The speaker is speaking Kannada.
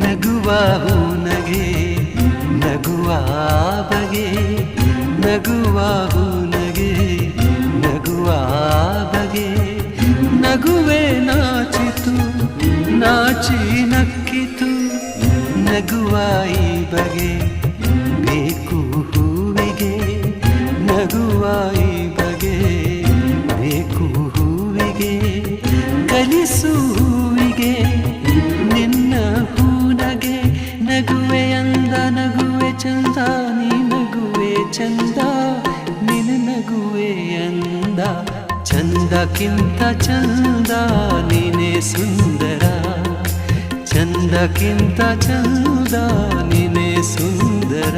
ನಗುವ ಹೂನಗೆ ನಗುವ ಬಗೆ ನಗುವ ಹೂನಗೆ ನಗುವ ಬಗೆ ನಗುವೆ ನಾಚಿತು ನಾಚಿ ನಕ್ಕಿತು ನಗುವ ಈ ಬಗೆ ಬೇಕು ಹೂವಿಗೆ ನಗುವ ಈ ಬಗೆ ಬೇಕು ಹೂವಿಗೆ ಕಲಿಸು ಹೂವಿಗೆ ನಿನ್ನ ಹೂನಗೆ ನಗುವೆ ಅಂದ ನಗುವೆ ಚಂದ ನೀ ನಗುವೆ ಚಂದ ನಿನ್ನ ನಗುವೆ ಅಂದ ಚಂದಕ್ಕಿಂತ ಚಂದ ನೀನೇ ಸುಂದರ ಚಂದಕ್ಕಿಂತ ಚಂದ ನೀನೇ ಸುಂದರ